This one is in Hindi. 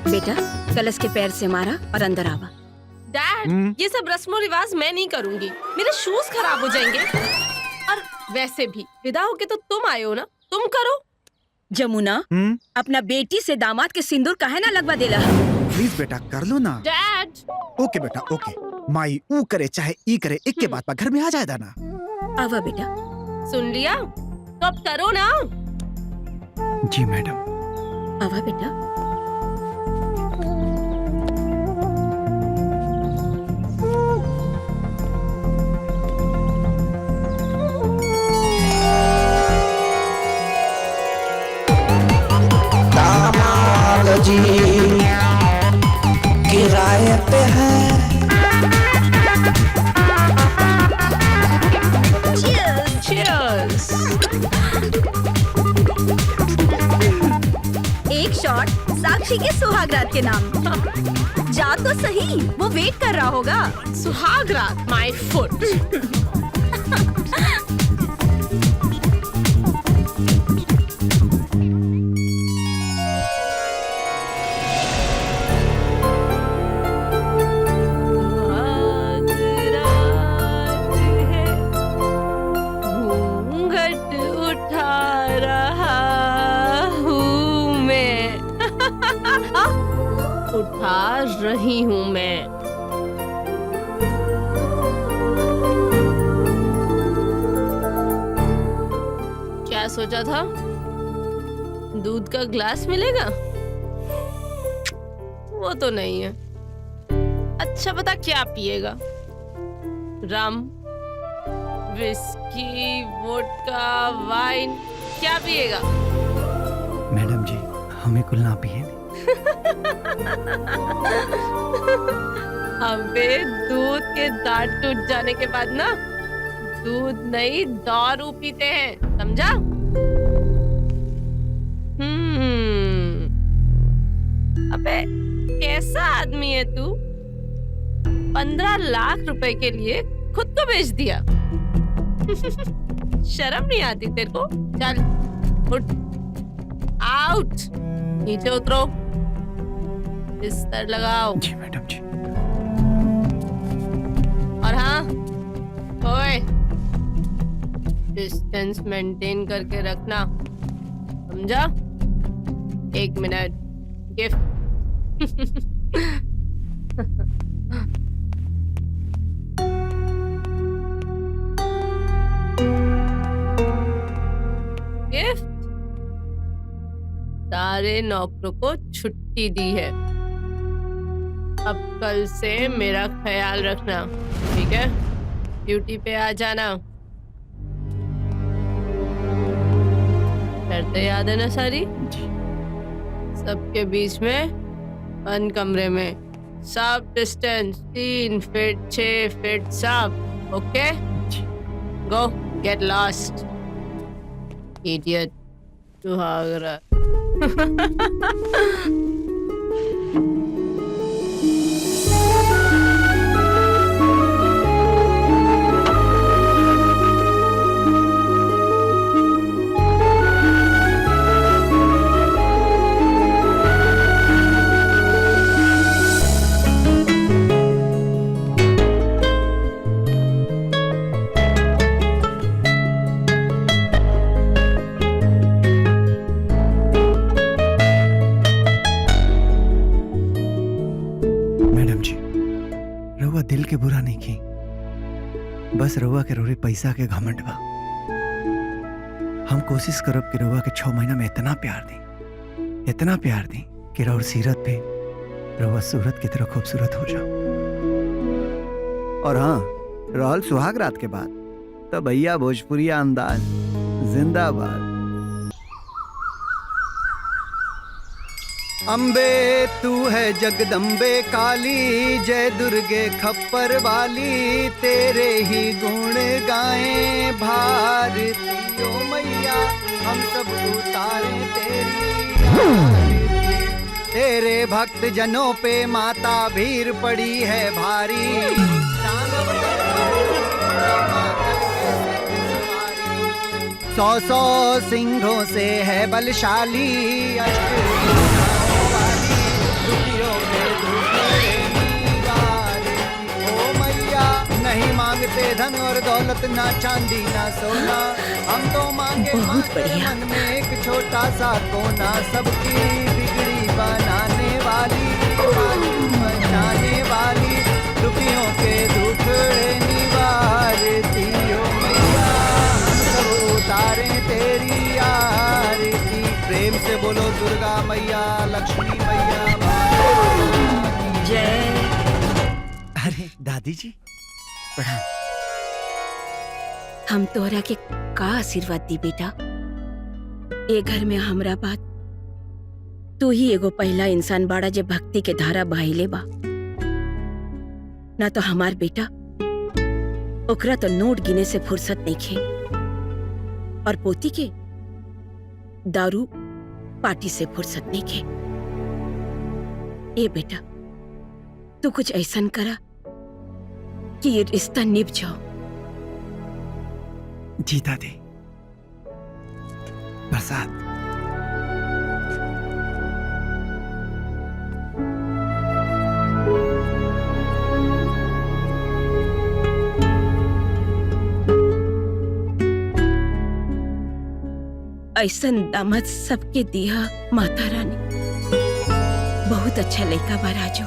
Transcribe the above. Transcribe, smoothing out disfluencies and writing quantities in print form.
बेटा कलश के पैर से मारा और अंदर आवा। डैड, ये सब रस्मों रिवाज मैं नहीं करूंगी, मेरे शूज खराब हो जाएंगे। और वैसे भी विदा होके तो तुम आए हो ना, तुम करो। जमुना, अपना बेटी से दामाद के सिंदूर काहे ना लगवा देला? प्लीज बेटा कर लो ना। डैड। ओके बेटा ओके, माई ऊ करे चाहे ई करे, एक के बाद घर में आ जाएगा ना। आवा बेटा। सुन लिया, तो अब करो ना। जी मैडम। आवा बेटा। जी किराए पे है। Cheers. एक शॉट साक्षी के सुहागरात के नाम। जा तो सही, वो वेट कर रहा होगा। सुहागरात, my foot. उठा रही हूँ मैं। क्या सोचा था? दूध का ग्लास मिलेगा? वो तो नहीं है। अच्छा बता क्या पिएगा? रम, विस्की, वोडका, वाइन, क्या पिएगा? मैडम जी हमें कुल ना पिए। अबे दूध के दांत टूट जाने के बाद ना दूध नहीं दारू पीते हैं, समझा? अबे कैसा आदमी है तू? 15 लाख रुपए के लिए खुद को बेच दिया। शर्म नहीं आती तेरे को? चल उठ, आउट, नीचे उतरो, बिस्तर लगाओ। जी मैडम जी। और हाँ, ओए, डिस्टेंस मेंटेन करके रखना, समझा? 1 मिनट, गिफ्ट। गिफ्ट। सारे नौकरों को छुट्टी दी है, अब कल से मेरा ख्याल रखना, ठीक है? ड्यूटी पे आ जाना। शर्तें याद है ना सारी? सबके बीच में, बंद कमरे में, सब डिस्टेंस 3 फीट 6 फीट सब, ओके? गो गेट लॉस्ट, इडियट, सुहागरा। दिल के बुरा नहीं की, बस रउआ के रोरे पैसा के घमंड बा। हम कोशिश करब कि रउआ के 6 महीना में इतना प्यार दी कि रउर सीरत पे रउआ सूरत की तरह खूबसूरत हो जाओ। और हाँ, रहल सुहाग रात के बाद तो भैया भोजपुरिया अंदाज जिंदाबाद। अम्बे तू है जगदम्बे काली, जय दुर्गे खप्पर वाली, तेरे ही गुण गाएं भारती ओ मैया, हम सब उतारे तेरी तेरे भक्त जनों पे माता भीड़ पड़ी है भारी। दानव सौ सौ सिंहों से है बलशाली, ओ मैया नहीं मांगते धन और दौलत, ना चांदी ना सोना, हम तो मांगे मन में एक छोटा सा कोना। सबकी बिगड़ी बनाने वाली, बचाने वाली, दुखियों के दुखड़े निवारती हो मैया, सब उतारे तेरी आरती। प्रेम से बोलो दुर्गा मैया, लक्ष्मी मैया, जय। अरे दादी जी प्रणाम। हम तोहरा के का आशीर्वाद दी बेटा। ए घर में हमरा बात तू ही एगो पहला इंसान बाड़ा जे भक्ति के धारा बहाइले बा। ना तो हमार बेटा, ओकरा तो नोट गिने से फुर्सत नहीं खे, और पोती के दारू पार्टी से फुर्सत नहीं खे। ए बेटा तू कुछ ऐसन करा कि ये रिश्ता निभ जाओ। जी दादी। प्रसाद। ऐसन दामाद सबके दिया माता रानी। बहुत अच्छा लड़का बा राजू।